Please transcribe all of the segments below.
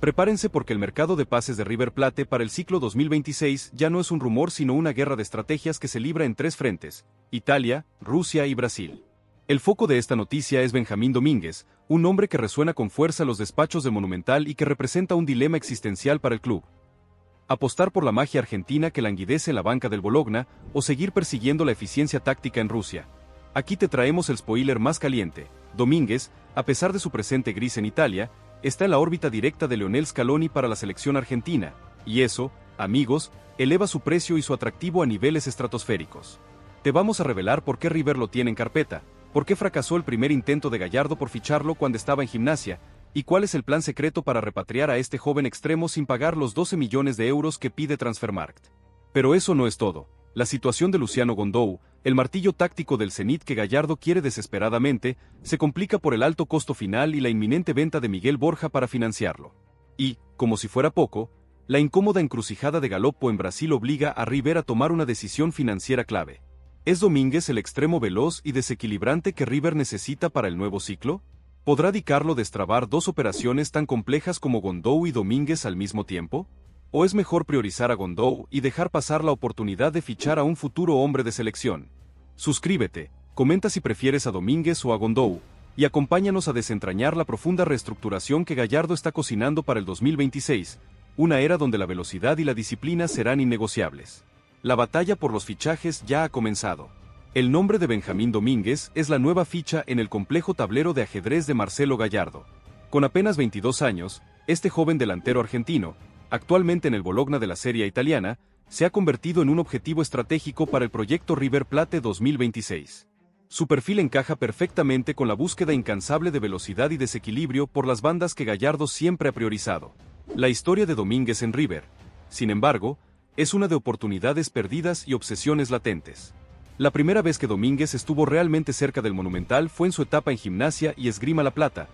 Prepárense porque el mercado de pases de River Plate para el ciclo 2026 ya no es un rumor sino una guerra de estrategias que se libra en tres frentes: Italia, Rusia y Brasil. El foco de esta noticia es Benjamín Domínguez, un nombre que resuena con fuerza en los despachos del Monumental y que representa un dilema existencial para el club. Apostar por la magia argentina que languidece en la banca del Bologna o seguir persiguiendo la eficiencia táctica en Rusia. Aquí te traemos el spoiler más caliente. Domínguez, a pesar de su presente gris en Italia, está en la órbita directa de Lionel Scaloni para la selección argentina, y eso, amigos, eleva su precio y su atractivo a niveles estratosféricos. Te vamos a revelar por qué River lo tiene en carpeta, por qué fracasó el primer intento de Gallardo por ficharlo cuando estaba en Gimnasia, y cuál es el plan secreto para repatriar a este joven extremo sin pagar los 12 millones de euros que pide Transfermarkt. Pero eso no es todo. La situación de Luciano Gondou, el martillo táctico del Zenit que Gallardo quiere desesperadamente, se complica por el alto costo final y la inminente venta de Miguel Borja para financiarlo. Y, como si fuera poco, la incómoda encrucijada de Galopo en Brasil obliga a River a tomar una decisión financiera clave. ¿Es Domínguez el extremo veloz y desequilibrante que River necesita para el nuevo ciclo? ¿Podrá Di Carlo destrabar dos operaciones tan complejas como Gondou y Domínguez al mismo tiempo? ¿O es mejor priorizar a Gondou y dejar pasar la oportunidad de fichar a un futuro hombre de selección? Suscríbete, comenta si prefieres a Domínguez o a Gondou, y acompáñanos a desentrañar la profunda reestructuración que Gallardo está cocinando para el 2026, una era donde la velocidad y la disciplina serán innegociables. La batalla por los fichajes ya ha comenzado. El nombre de Benjamín Domínguez es la nueva ficha en el complejo tablero de ajedrez de Marcelo Gallardo. Con apenas 22 años, este joven delantero argentino, actualmente en el Bologna de la Serie A italiana, se ha convertido en un objetivo estratégico para el proyecto River Plate 2026. Su perfil encaja perfectamente con la búsqueda incansable de velocidad y desequilibrio por las bandas que Gallardo siempre ha priorizado. La historia de Domínguez en River, sin embargo, es una de oportunidades perdidas y obsesiones latentes. La primera vez que Domínguez estuvo realmente cerca del Monumental fue en su etapa en Gimnasia y Esgrima La Plata,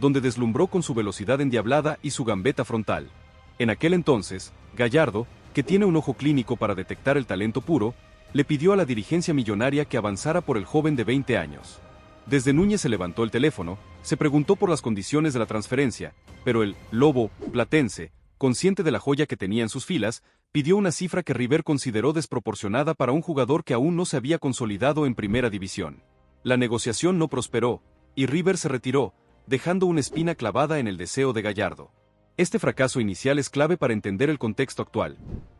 donde deslumbró con su velocidad endiablada y su gambeta frontal. En aquel entonces, Gallardo, que tiene un ojo clínico para detectar el talento puro, le pidió a la dirigencia millonaria que avanzara por el joven de 20 años. Desde Núñez se levantó el teléfono, se preguntó por las condiciones de la transferencia, pero el lobo platense, consciente de la joya que tenía en sus filas, pidió una cifra que River consideró desproporcionada para un jugador que aún no se había consolidado en primera división. La negociación no prosperó, y River se retiró, dejando una espina clavada en el deseo de Gallardo. Este fracaso inicial es clave para entender el contexto actual.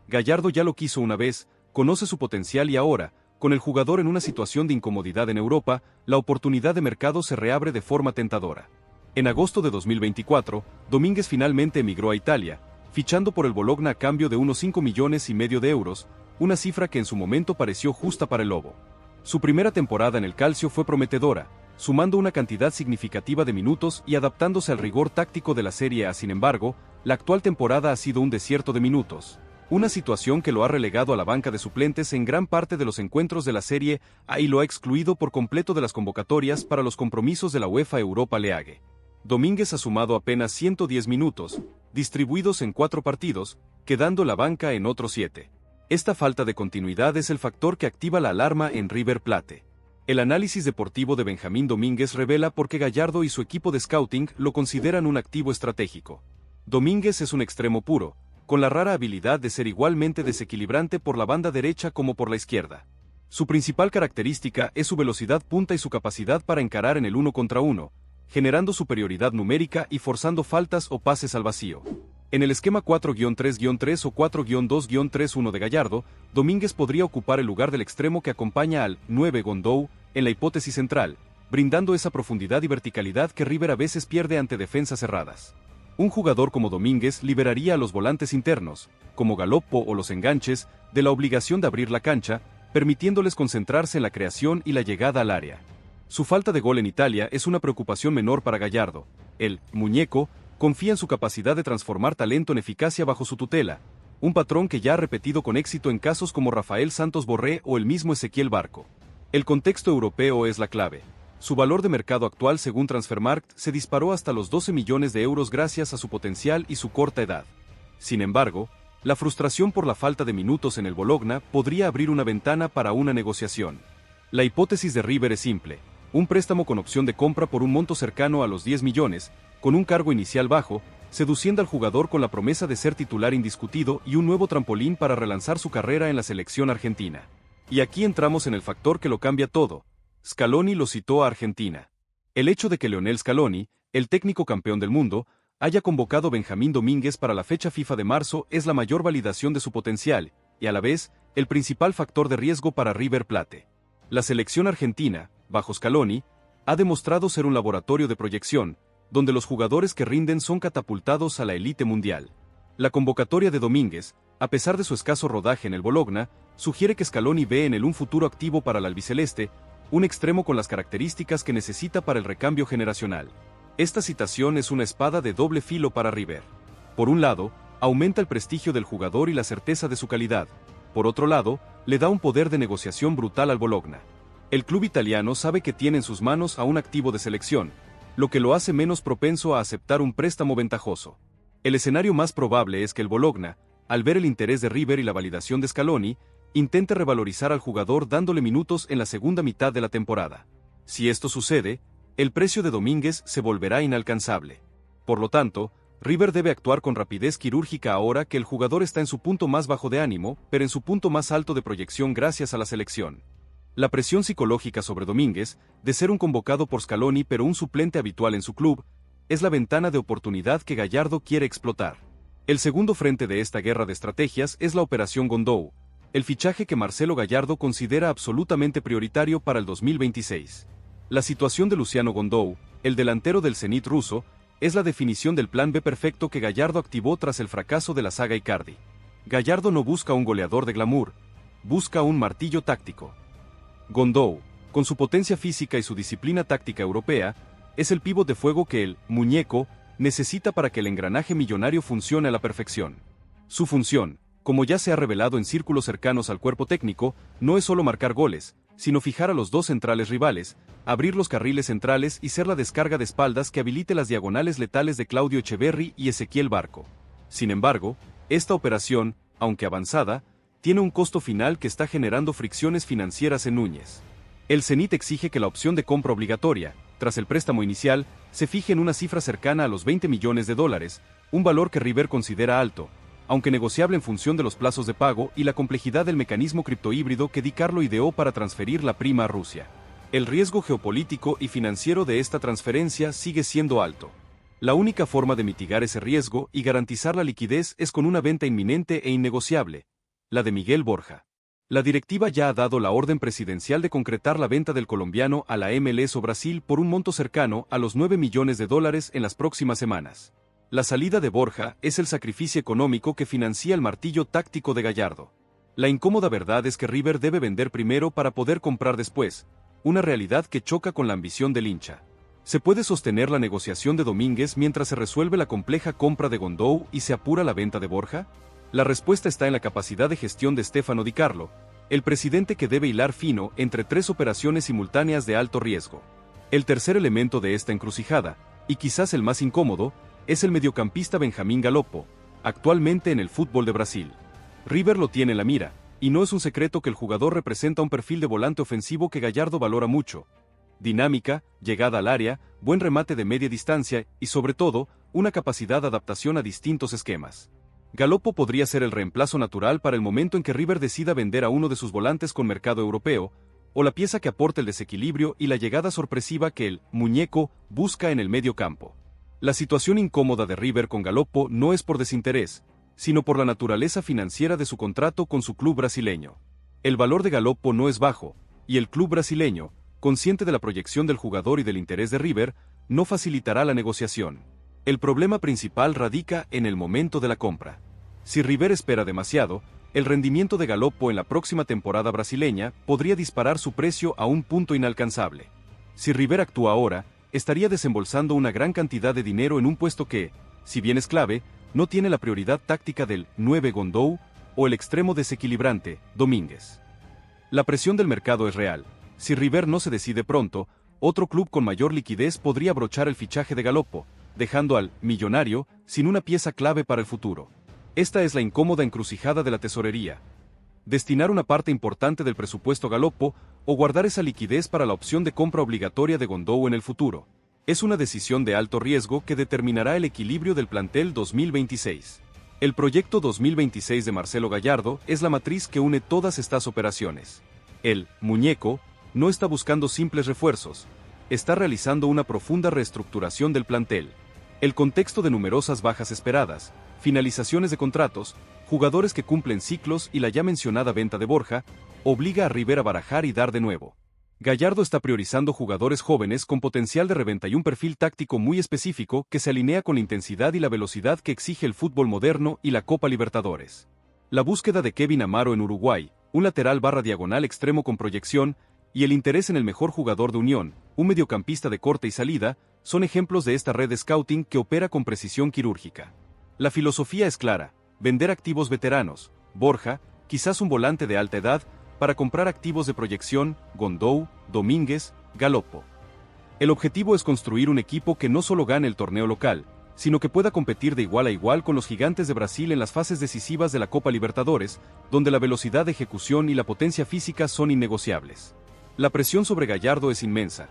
Gallardo ya lo quiso una vez, conoce su potencial y ahora, con el jugador en una situación de incomodidad en Europa, la oportunidad de mercado se reabre de forma tentadora. En agosto de 2024, Domínguez finalmente emigró a Italia, fichando por el Bologna a cambio de unos 5,5 millones de euros, una cifra que en su momento pareció justa para el Lobo. Su primera temporada en el Calcio fue prometedora, sumando una cantidad significativa de minutos y adaptándose al rigor táctico de la Serie A. Sin embargo, la actual temporada ha sido un desierto de minutos, una situación que lo ha relegado a la banca de suplentes en gran parte de los encuentros de la Serie A y lo ha excluido por completo de las convocatorias para los compromisos de la UEFA Europa League. Domínguez ha sumado apenas 110 minutos, distribuidos en 4 partidos, quedando la banca en otros 7. Esta falta de continuidad es el factor que activa la alarma en River Plate. El análisis deportivo de Benjamín Domínguez revela por qué Gallardo y su equipo de scouting lo consideran un activo estratégico. Domínguez es un extremo puro, con la rara habilidad de ser igualmente desequilibrante por la banda derecha como por la izquierda. Su principal característica es su velocidad punta y su capacidad para encarar en el 1 contra 1, generando superioridad numérica y forzando faltas o pases al vacío. En el esquema 4-3-3 o 4-2-3-1 de Gallardo, Domínguez podría ocupar el lugar del extremo que acompaña al 9 Gondou en la hipótesis central, brindando esa profundidad y verticalidad que River a veces pierde ante defensas cerradas. Un jugador como Domínguez liberaría a los volantes internos, como Galopo o los enganches, de la obligación de abrir la cancha, permitiéndoles concentrarse en la creación y la llegada al área. Su falta de gol en Italia es una preocupación menor para Gallardo. El muñeco confía en su capacidad de transformar talento en eficacia bajo su tutela, un patrón que ya ha repetido con éxito en casos como Rafael Santos Borré o el mismo Ezequiel Barco. El contexto europeo es la clave. Su valor de mercado actual según Transfermarkt se disparó hasta los 12 millones de euros gracias a su potencial y su corta edad. Sin embargo, la frustración por la falta de minutos en el Bologna podría abrir una ventana para una negociación. La hipótesis de River es simple: un préstamo con opción de compra por un monto cercano a los 10 millones, con un cargo inicial bajo, seduciendo al jugador con la promesa de ser titular indiscutido y un nuevo trampolín para relanzar su carrera en la selección argentina. Y aquí entramos en el factor que lo cambia todo. Scaloni lo citó a Argentina. El hecho de que Lionel Scaloni, el técnico campeón del mundo, haya convocado a Benjamín Domínguez para la fecha FIFA de marzo es la mayor validación de su potencial, y a la vez, el principal factor de riesgo para River Plate. La selección argentina, bajo Scaloni, ha demostrado ser un laboratorio de proyección, donde los jugadores que rinden son catapultados a la élite mundial. La convocatoria de Domínguez, a pesar de su escaso rodaje en el Bologna, sugiere que Scaloni ve en él un futuro activo para el albiceleste, un extremo con las características que necesita para el recambio generacional. Esta citación es una espada de doble filo para River. Por un lado, aumenta el prestigio del jugador y la certeza de su calidad. Por otro lado, le da un poder de negociación brutal al Bologna. El club italiano sabe que tiene en sus manos a un activo de selección, lo que lo hace menos propenso a aceptar un préstamo ventajoso. El escenario más probable es que el Bologna, al ver el interés de River y la validación de Scaloni, intente revalorizar al jugador dándole minutos en la segunda mitad de la temporada. Si esto sucede, el precio de Domínguez se volverá inalcanzable. Por lo tanto, River debe actuar con rapidez quirúrgica ahora que el jugador está en su punto más bajo de ánimo, pero en su punto más alto de proyección gracias a la selección. La presión psicológica sobre Domínguez, de ser un convocado por Scaloni pero un suplente habitual en su club, es la ventana de oportunidad que Gallardo quiere explotar. El segundo frente de esta guerra de estrategias es la Operación Gondou, el fichaje que Marcelo Gallardo considera absolutamente prioritario para el 2026. La situación de Luciano Gondou, el delantero del Zenit ruso, es la definición del plan B perfecto que Gallardo activó tras el fracaso de la saga Icardi. Gallardo no busca un goleador de glamour, busca un martillo táctico. Gondou, con su potencia física y su disciplina táctica europea, es el pívot de fuego que el muñeco necesita para que el engranaje millonario funcione a la perfección. Su función, como ya se ha revelado en círculos cercanos al cuerpo técnico, no es solo marcar goles, sino fijar a los dos centrales rivales, abrir los carriles centrales y ser la descarga de espaldas que habilite las diagonales letales de Claudio Echeverri y Ezequiel Barco. Sin embargo, esta operación, aunque avanzada, tiene un costo final que está generando fricciones financieras en Núñez. El Zenit exige que la opción de compra obligatoria, tras el préstamo inicial, se fije en una cifra cercana a los 20 millones de dólares, un valor que River considera alto, aunque negociable en función de los plazos de pago y la complejidad del mecanismo criptohíbrido que Di Carlo ideó para transferir la prima a Rusia. El riesgo geopolítico y financiero de esta transferencia sigue siendo alto. La única forma de mitigar ese riesgo y garantizar la liquidez es con una venta inminente e innegociable, la de Miguel Borja. La directiva ya ha dado la orden presidencial de concretar la venta del colombiano a la MLS o Brasil por un monto cercano a los 9 millones de dólares en las próximas semanas. La salida de Borja es el sacrificio económico que financia el martillo táctico de Gallardo. La incómoda verdad es que River debe vender primero para poder comprar después, una realidad que choca con la ambición del hincha. ¿Se puede sostener la negociación de Domínguez mientras se resuelve la compleja compra de Gondou y se apura la venta de Borja? La respuesta está en la capacidad de gestión de Stefano Di Carlo, el presidente que debe hilar fino entre tres operaciones simultáneas de alto riesgo. El tercer elemento de esta encrucijada, y quizás el más incómodo, es el mediocampista Benjamín Galopo, actualmente en el fútbol de Brasil. River lo tiene en la mira, y no es un secreto que el jugador representa un perfil de volante ofensivo que Gallardo valora mucho. Dinámica, llegada al área, buen remate de media distancia y sobre todo, una capacidad de adaptación a distintos esquemas. Galopo podría ser el reemplazo natural para el momento en que River decida vender a uno de sus volantes con mercado europeo, o la pieza que aporte el desequilibrio y la llegada sorpresiva que el muñeco busca en el medio campo. La situación incómoda de River con Galopo no es por desinterés, sino por la naturaleza financiera de su contrato con su club brasileño. El valor de Galopo no es bajo, y el club brasileño, consciente de la proyección del jugador y del interés de River, no facilitará la negociación. El problema principal radica en el momento de la compra. Si River espera demasiado, el rendimiento de Galopo en la próxima temporada brasileña podría disparar su precio a un punto inalcanzable. Si River actúa ahora, estaría desembolsando una gran cantidad de dinero en un puesto que, si bien es clave, no tiene la prioridad táctica del 9 Gondou o el extremo desequilibrante, Domínguez. La presión del mercado es real. Si River no se decide pronto, otro club con mayor liquidez podría abrochar el fichaje de Galopo, dejando al millonario sin una pieza clave para el futuro. Esta es la incómoda encrucijada de la tesorería. Destinar una parte importante del presupuesto a Galopo o guardar esa liquidez para la opción de compra obligatoria de Gondou en el futuro. Es una decisión de alto riesgo que determinará el equilibrio del plantel 2026. El proyecto 2026 de Marcelo Gallardo es la matriz que une todas estas operaciones. El muñeco no está buscando simples refuerzos, está realizando una profunda reestructuración del plantel. El contexto de numerosas bajas esperadas, finalizaciones de contratos, jugadores que cumplen ciclos y la ya mencionada venta de Borja, obliga a River a barajar y dar de nuevo. Gallardo está priorizando jugadores jóvenes con potencial de reventa y un perfil táctico muy específico que se alinea con la intensidad y la velocidad que exige el fútbol moderno y la Copa Libertadores. La búsqueda de Kevin Amaro en Uruguay, un lateral barra diagonal extremo con proyección, y el interés en el mejor jugador de Unión, un mediocampista de corte y salida, son ejemplos de esta red de scouting que opera con precisión quirúrgica. La filosofía es clara: vender activos veteranos, Borja, quizás un volante de alta edad, para comprar activos de proyección, Gondou, Domínguez, Galopo. El objetivo es construir un equipo que no solo gane el torneo local, sino que pueda competir de igual a igual con los gigantes de Brasil en las fases decisivas de la Copa Libertadores, donde la velocidad de ejecución y la potencia física son innegociables. La presión sobre Gallardo es inmensa.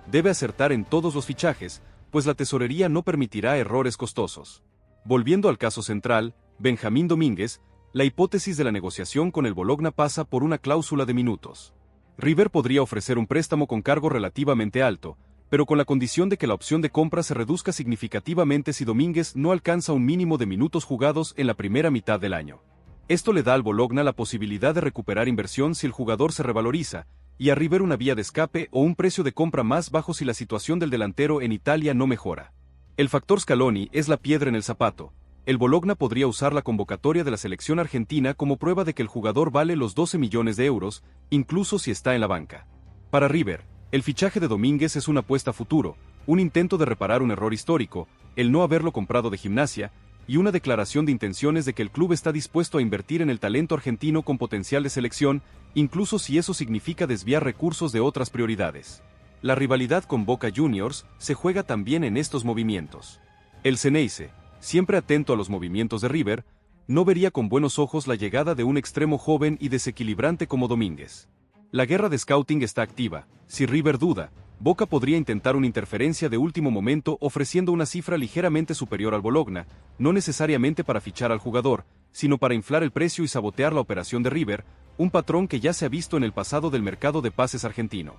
Debe acertar en todos los fichajes, pues la tesorería no permitirá errores costosos. Volviendo al caso central, Benjamín Domínguez, la hipótesis de la negociación con el Bologna pasa por una cláusula de minutos. River podría ofrecer un préstamo con cargo relativamente alto, pero con la condición de que la opción de compra se reduzca significativamente si Domínguez no alcanza un mínimo de minutos jugados en la primera mitad del año. Esto le da al Bologna la posibilidad de recuperar inversión si el jugador se revaloriza, y a River una vía de escape o un precio de compra más bajo si la situación del delantero en Italia no mejora. El factor Scaloni es la piedra en el zapato. El Bologna podría usar la convocatoria de la selección argentina como prueba de que el jugador vale los 12 millones de euros, incluso si está en la banca. Para River, el fichaje de Domínguez es una apuesta a futuro, un intento de reparar un error histórico, el no haberlo comprado de Gimnasia, y una declaración de intenciones de que el club está dispuesto a invertir en el talento argentino con potencial de selección, incluso si eso significa desviar recursos de otras prioridades. La rivalidad con Boca Juniors se juega también en estos movimientos. El Ceneice, siempre atento a los movimientos de River, no vería con buenos ojos la llegada de un extremo joven y desequilibrante como Domínguez. La guerra de scouting está activa. Si River duda, Boca podría intentar una interferencia de último momento ofreciendo una cifra ligeramente superior al Bologna, no necesariamente para fichar al jugador, sino para inflar el precio y sabotear la operación de River, un patrón que ya se ha visto en el pasado del mercado de pases argentino.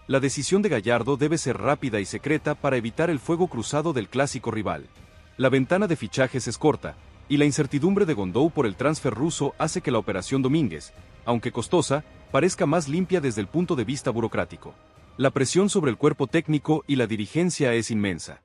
La decisión de Gallardo debe ser rápida y secreta para evitar el fuego cruzado del clásico rival. La ventana de fichajes es corta, y la incertidumbre de Gondou por el transfer ruso hace que la operación Domínguez, aunque costosa, parezca más limpia desde el punto de vista burocrático. La presión sobre el cuerpo técnico y la dirigencia es inmensa.